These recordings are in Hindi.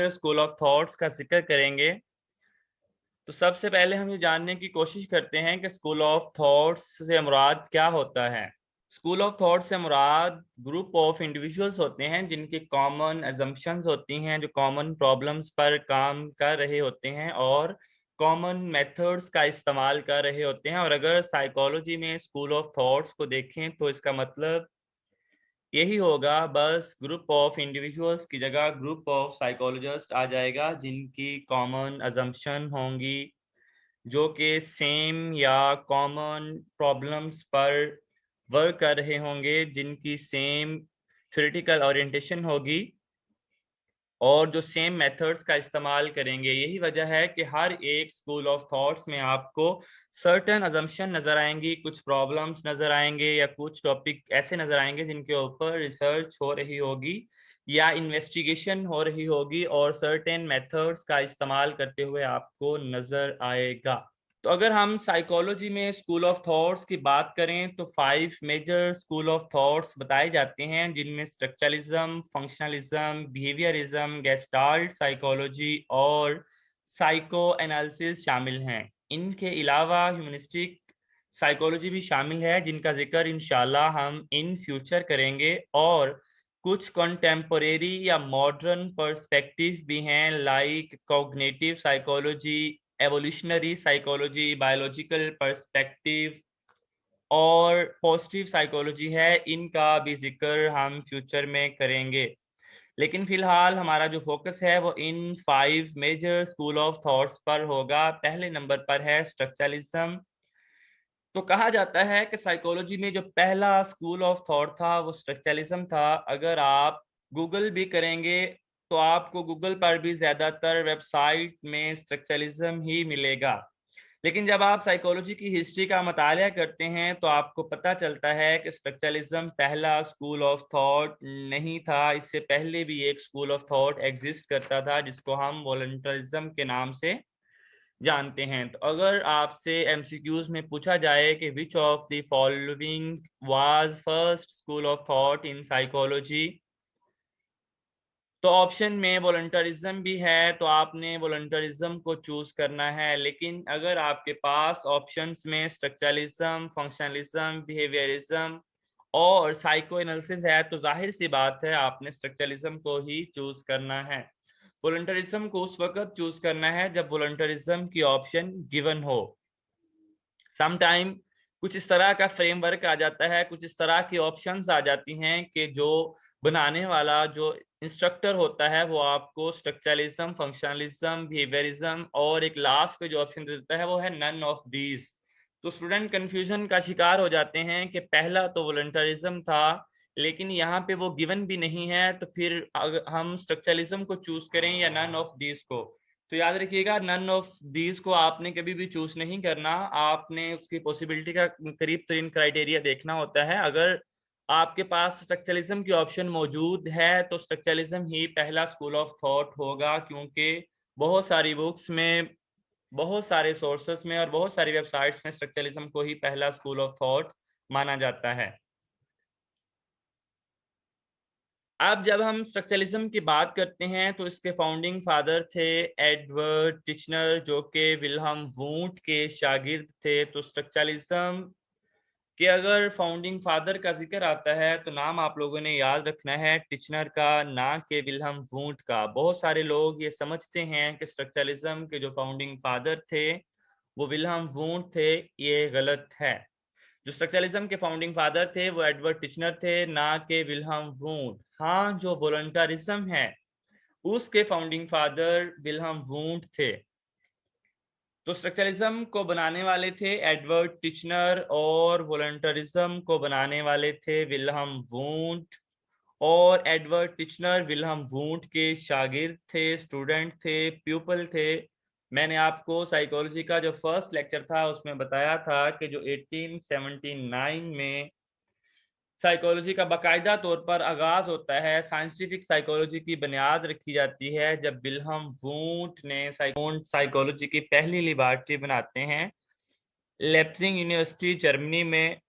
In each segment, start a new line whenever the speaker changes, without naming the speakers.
स्कूल ऑफ थॉट्स का जिक्र करेंगे। तो सबसे पहले हम ये जानने की कोशिश करते हैं कि स्कूल ऑफ थॉट्स से मुराद क्या होता है। स्कूल ऑफ थॉट से मुराद ग्रुप ऑफ इंडिविजुअल्स होते हैं जिनकी कॉमन अजम्पशंस होती हैं, जो कॉमन प्रॉब्लम्स पर काम कर रहे होते हैं और कॉमन मेथड्स का इस्तेमाल कर रहे होते हैं। और अगर साइकोलॉजी में स्कूल ऑफ थॉट्स को देखें तो इसका मतलब यही होगा, बस ग्रुप ऑफ इंडिविजुअल्स की जगह ग्रुप ऑफ साइकोलॉजिस्ट आ जाएगा जिनकी कॉमन अजम्पशन होंगी, जो कि सेम या कॉमन प्रॉब्लम्स पर वर्क कर रहे होंगे, जिनकी सेम थ्योरेटिकल ओरिएंटेशन होगी और जो सेम मेथड्स का इस्तेमाल करेंगे। यही वजह है कि हर एक स्कूल ऑफ थॉट्स में आपको सर्टेन अजम्पशन नज़र आएंगी, कुछ प्रॉब्लम्स नज़र आएंगे या कुछ टॉपिक ऐसे नज़र आएंगे जिनके ऊपर रिसर्च हो रही होगी या इन्वेस्टिगेशन हो रही होगी और सर्टेन मेथड्स का इस्तेमाल करते हुए आपको नज़र आएगा। तो अगर हम साइकोलॉजी में स्कूल ऑफ थॉट्स की बात करें तो 5 मेजर स्कूल ऑफ थॉट्स बताए जाते हैं, जिनमें structuralism, functionalism, behaviourism, gestalt psychology और साइको एनालिसिस शामिल हैं। इनके अलावा ह्यूमनिस्टिक साइकोलॉजी भी शामिल है, जिनका जिक्र इंशाल्लाह हम इन फ्यूचर करेंगे। और कुछ कंटेम्पोरेरी या मॉडर्न पर्सपेक्टिव भी हैं, like cognitive psychology, evolutionary psychology, biological perspective और पॉजिटिव साइकोलॉजी है। इनका भी जिक्र हम फ्यूचर में करेंगे, लेकिन फिलहाल हमारा जो फोकस है वो इन 5 मेजर स्कूल ऑफ थॉट्स पर होगा। पहले नंबर पर है स्ट्रक्चरलिज्म। तो कहा जाता है कि साइकोलॉजी में जो पहला स्कूल ऑफ थॉट था वो स्ट्रक्चरलिज्म था। अगर आप गूगल भी करेंगे तो आपको गूगल पर भी ज़्यादातर वेबसाइट में स्ट्रक्चरलिज्म ही मिलेगा, लेकिन जब आप साइकोलॉजी की हिस्ट्री का मतालिया करते हैं तो आपको पता चलता है कि स्ट्रक्चरलिज्म पहला स्कूल ऑफ थॉट नहीं था। इससे पहले भी एक स्कूल ऑफ थॉट एग्जिस्ट करता था जिसको हम वॉलंटरिज्म के नाम से जानते हैं। तो अगर आपसे एमसीक्यूज में पूछा जाए कि which of the following was first school of thought in psychology, तो ऑप्शन में वॉलंटरिज्म भी है, तो आपने वॉलंटरिज्म को चूज करना है। लेकिन अगर आपके पास ऑप्शंस में स्ट्रक्चरलिज्म, फंक्शनलिज्म, बिहेवियरिज्म और साइको एनालिसिस है तो जाहिर सी बात है आपने स्ट्रक्चरलिज्म को ही चूज करना है। वॉलंटरिज्म को उस वक्त चूज करना है जब वॉलंटरिज्म की ऑप्शन गिवन हो। समटाइम कुछ इस तरह का फ्रेमवर्क आ जाता है, कुछ इस तरह की ऑप्शंस आ जाती हैं कि जो बनाने वाला जो इंस्ट्रक्टर होता है वो आपको स्ट्रक्चरलिज्म, फंक्शनलिज्म, बिहेवियरिज्म और एक लास्ट पे जो ऑप्शन देता है वो है नन ऑफ दीज। तो स्टूडेंट कंफ्यूजन का शिकार हो जाते हैं कि पहला तो वॉलंटरिज्म था लेकिन यहाँ पे वो गिवन भी नहीं है, तो फिर अगर हम स्ट्रक्चरलिज्म को चूज करें या नन ऑफ दीज को, तो याद रखिएगा नन ऑफ दीज को आपने कभी भी चूज नहीं करना। आपने उसकी पॉसिबिलिटी का करीब तरीन क्राइटेरिया देखना होता है। अगर आपके पास स्ट्रक्चरलिज्म की ऑप्शन मौजूद है तो स्ट्रक्चरलिज्म ही पहला स्कूल ऑफ थॉट होगा, क्योंकि बहुत सारी बुक्स में, बहुत सारे सोर्सेस में और बहुत सारी वेबसाइट्स में स्ट्रक्चरलिज्म को ही पहला स्कूल ऑफ थॉट माना जाता है। अब जब हम स्ट्रक्चरलिज्म की बात करते हैं तो इसके फाउंडिंग फादर थे एडवर्ड टिचनर, जो कि विल्हम वूंट के शागिर्द थे। तो स्ट्रक्चरलिज्म के अगर फाउंडिंग फादर का जिक्र आता है तो नाम आप लोगों ने याद रखना है टिचनर का, ना कि विल्हम वूंट का। बहुत सारे लोग ये समझते हैं कि स्ट्रक्चरलिज्म के जो फाउंडिंग फादर थे वो विल्हम वूंट थे, ये गलत है। जो स्ट्रक्चरलिज्म के फाउंडिंग फादर थे वो एडवर्ड टिचनर थे, ना कि विल्हम वूंट। हाँ, जो वॉलंटरिज्म है उसके फाउंडिंग फादर विल्हम वूंट थे। तो स्ट्रक्चरलिज्म को बनाने वाले थे एडवर्ड टिचनर और वॉलंटरिज्म को बनाने वाले थे विल्हम वूंट। और एडवर्ड टिचनर विल्हम वूंट के शागिर्द थे, स्टूडेंट थे, प्यूपल थे। मैंने आपको साइकोलॉजी का जो फर्स्ट लेक्चर था उसमें बताया था कि जो 1879 में साइकोलॉजी का बाकायदा तौर पर आगाज होता है, साइंटिफिक साइकोलॉजी की बुनियाद रखी जाती है जब विल्हम वूंट ने साइकोलॉजी की पहली लेबॉरेटरी बनाते हैं लेप्जिग यूनिवर्सिटी जर्मनी में।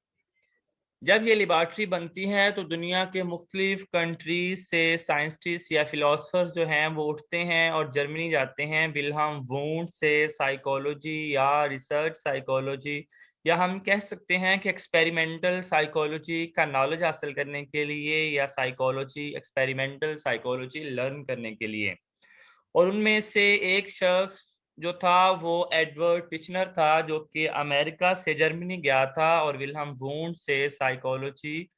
जब ये लेबॉर्ट्री बनती है तो दुनिया के मुख्तलिफ कंट्रीज से साइंटिस्ट या फिलोसफर्स जो हैं वो उठते हैं और जर्मनी जाते हैं विल्हम वुंड से साइकोलॉजी या रिसर्च साइकोलॉजी या हम कह सकते हैं कि एक्सपेरिमेंटल साइकोलॉजी का नॉलेज हासिल करने के लिए या साइकोलॉजी एक्सपेरिमेंटल साइकोलॉजी लर्न करने के लिए। और उनमें से एक शख्स जो था वो एडवर्ड टिचनर था, जो कि अमेरिका से जर्मनी गया था और विल्हम वुंड से साइकोलॉजी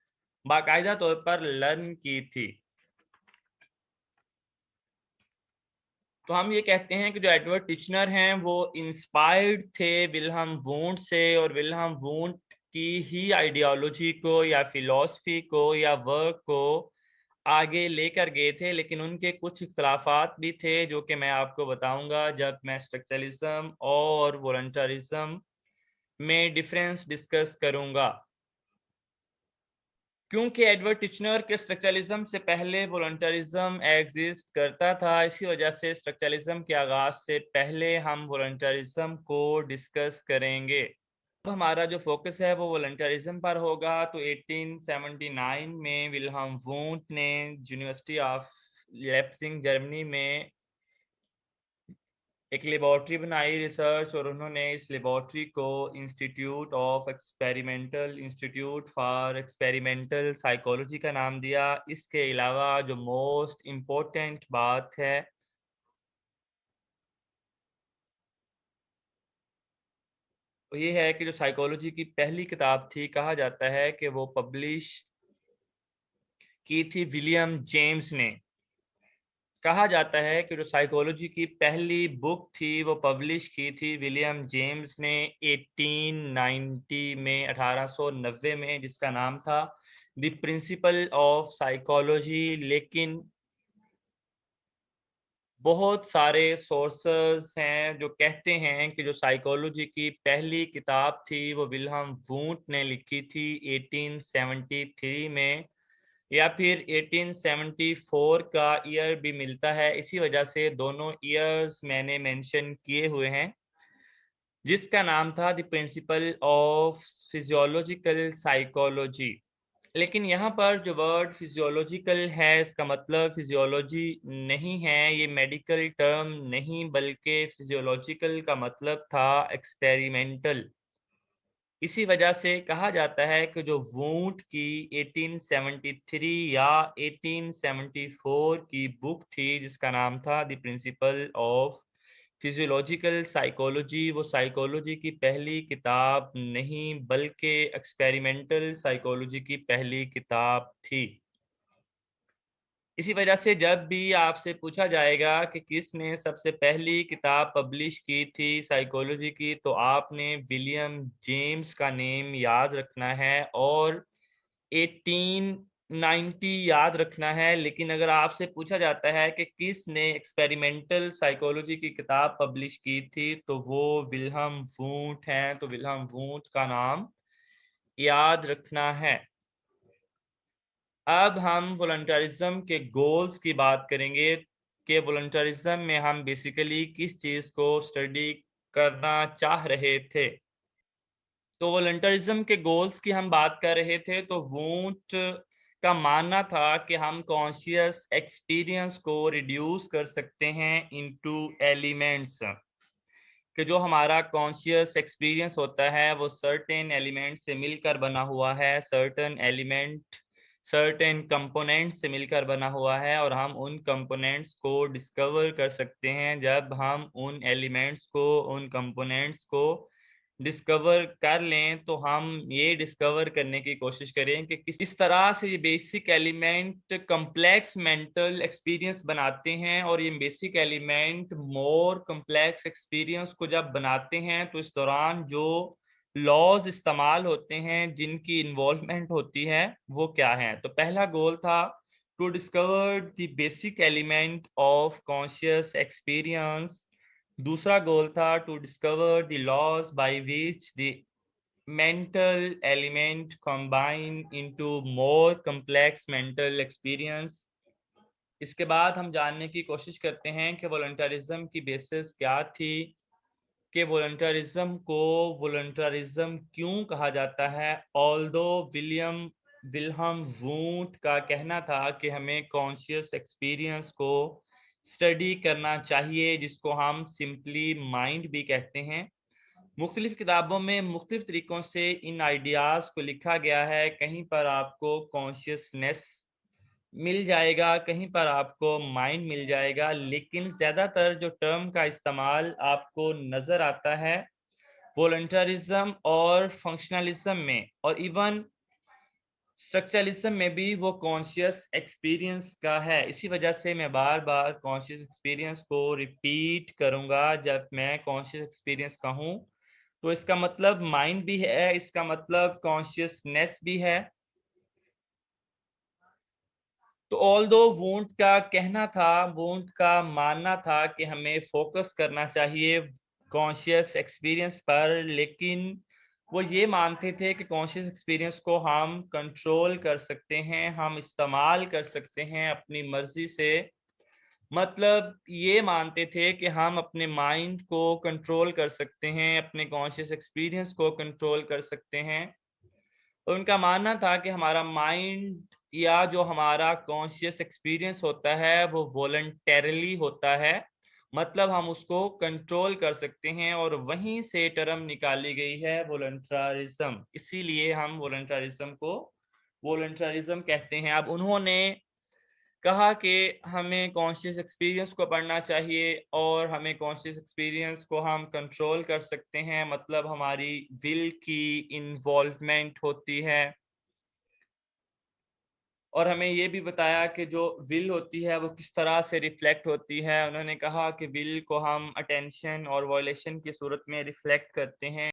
बाकायदा तौर पर लर्न की थी। तो हम ये कहते हैं कि जो एडवर्ड टिचनर हैं वो इंस्पायर्ड थे विल्हम वुंड से और विल्हम वुंड की ही आइडियोलॉजी को या फिलॉसफी को या वर्क को आगे लेकर गए थे, लेकिन उनके कुछ इख्तलाफात भी थे जो कि मैं आपको बताऊंगा जब मैं स्ट्रक्चरलिज्म और वॉलंटरिज्म में डिफरेंस डिस्कस करूंगा। क्योंकि एडवर्ड टिचनर के स्ट्रक्चरलिज्म से पहले वॉलंटरिज्म एग्जिस्ट करता था, इसी वजह से स्ट्रक्चरलिज्म के आगाज से पहले हम वॉलंटरिज्म को डिस्कस करेंगे। अब हमारा जो फोकस है वो वॉलंटरिज्म पर होगा। तो 1879 में विल्हम वुंड ने यूनिवर्सिटी ऑफ लेप्सिंग जर्मनी में एक लेबॉर्ट्री बनाई रिसर्च, और उन्होंने इस लेबॉर्ट्री को इंस्टीट्यूट फॉर एक्सपेरिमेंटल साइकोलॉजी का नाम दिया। इसके अलावा जो मोस्ट इम्पोर्टेंट बात है वो ये है कि जो साइकोलॉजी की पहली किताब थी, कहा जाता है कि वो पब्लिश की थी विलियम जेम्स ने। कहा जाता है कि जो साइकोलॉजी की पहली बुक थी वो पब्लिश की थी विलियम जेम्स ने 1890 में, 1890 में, जिसका नाम था द प्रिंसिपल ऑफ साइकोलॉजी। लेकिन बहुत सारे सोर्सेस हैं जो कहते हैं कि जो साइकोलॉजी की पहली किताब थी वो विल्हम वुंड ने लिखी थी 1873 में, या फिर 1874 का ईयर भी मिलता है। इसी वजह से दोनों ईयर्स मैंने मेंशन किए हुए हैं, जिसका नाम था the principle of physiological psychology. लेकिन यहाँ पर जो वर्ड फिजियोलॉजिकल है इसका मतलब फिजियोलॉजी नहीं है, ये मेडिकल टर्म नहीं, बल्कि फिजियोलॉजिकल का मतलब था एक्सपेरिमेंटल। इसी वजह से कहा जाता है कि जो वुंड की 1873 या 1874 की बुक थी जिसका नाम था the principle of physiological psychology, वो साइकोलॉजी की पहली किताब नहीं बल्कि एक्सपेरिमेंटल साइकोलॉजी की पहली किताब थी। इसी वजह से जब भी आपसे पूछा जाएगा कि किसने सबसे पहली किताब पब्लिश की थी साइकोलॉजी की, तो आपने विलियम जेम्स का नेम याद रखना है और 1890 याद रखना है। लेकिन अगर आपसे पूछा जाता है कि किसने एक्सपेरिमेंटल साइकोलॉजी की किताब पब्लिश की थी, तो वो विल्हम वुंड हैं, तो विल्हम वुंड का नाम याद रखना है। अब हम वॉलंटरिज्म के गोल्स की बात करेंगे कि वॉलंटरिज्म में हम बेसिकली किस चीज़ को स्टडी करना चाह रहे थे। तो वॉलंटरिज्म के गोल्स की हम बात कर रहे थे, तो वुंट का मानना था कि हम कॉन्शियस एक्सपीरियंस को रिड्यूस कर सकते हैं इनटू एलिमेंट्स, कि जो हमारा कॉन्शियस एक्सपीरियंस होता है वो सर्टेन एलिमेंट से मिलकर बना हुआ है, सर्टेन कंपोनेंट से मिलकर बना हुआ है, और हम उन कंपोनेंट्स को डिस्कवर कर सकते हैं जब हम उन कंपोनेंट्स को डिस्कवर कर लें। तो हम ये डिस्कवर करने की कोशिश करें कि किस तरह से ये basic element complex mental experience बनाते हैं, और ये बेसिक एलिमेंट मोर कम्प्लेक्स एक्सपीरियंस को जब बनाते हैं तो इस दौरान जो लॉज इस्तेमाल होते हैं जिनकी इन्वॉल्वमेंट होती है वो क्या है। तो पहला गोल था to discover the basic element of conscious experience. दूसरा गोल था to discover the laws by which the mental element combine into more complex mental experience. इसके बाद हम जानने की कोशिश करते हैं कि वॉलंटरिज्म की बेसिस क्या थी। कि वॉलंटरिज्म को वॉलंटरिज्म क्यों कहा जाता है। ऑल्दो विल्हम वूंट का कहना था कि हमें कॉन्शियस एक्सपीरियंस को स्टडी करना चाहिए, जिसको हम सिंपली माइंड भी कहते हैं। मुख्तलिफ किताबों में मुख्तलिफ तरीकों से इन आइडियाज़ को लिखा गया है। कहीं पर आपको कॉन्शियसनेस मिल जाएगा, कहीं पर आपको माइंड मिल जाएगा, लेकिन ज़्यादातर जो टर्म का इस्तेमाल आपको नज़र आता है वॉलंटरिज्म और फंक्शनलिज्म में और इवन स्ट्रक्चरलिज्म में भी वो कॉन्शियस एक्सपीरियंस का है। इसी वजह से मैं बार-बार कॉन्शियस एक्सपीरियंस को रिपीट करूँगा। जब मैं कॉन्शियस एक्सपीरियंस कहूँ, तो इसका मतलब माइंड भी है, इसका मतलब कॉन्शियसनेस भी है। तो ऑल्दो वुंट का मानना था कि हमें फ़ोकस करना चाहिए कॉन्शियस एक्सपीरियंस पर, लेकिन वो ये मानते थे कि कॉन्शियस एक्सपीरियंस को हम कंट्रोल कर सकते हैं, हम इस्तेमाल कर सकते हैं अपनी मर्ज़ी से। मतलब ये मानते थे कि हम अपने माइंड को कंट्रोल कर सकते हैं, अपने कॉन्शियस एक्सपीरियंस को कंट्रोल कर सकते हैं। तो उनका मानना था कि हमारा माइंड या जो हमारा कॉन्शियस एक्सपीरियंस होता है वो वॉलंटरली होता है, मतलब हम उसको कंट्रोल कर सकते हैं और वहीं से टर्म निकाली गई है वॉलंटरिज्म। इसीलिए हम वॉलंटरिज्म को वॉलंटरिज्म कहते हैं। अब उन्होंने कहा कि हमें कॉन्शियस एक्सपीरियंस को पढ़ना चाहिए और हमें कॉन्शियस एक्सपीरियंस को हम कंट्रोल कर सकते हैं, मतलब हमारी विल की इन्वॉल्वमेंट होती है। और हमें ये भी बताया कि जो विल होती है वो किस तरह से रिफ्लेक्ट होती है। उन्होंने कहा कि विल को हम अटेंशन और वॉयलेशन की सूरत में रिफ्लेक्ट करते हैं।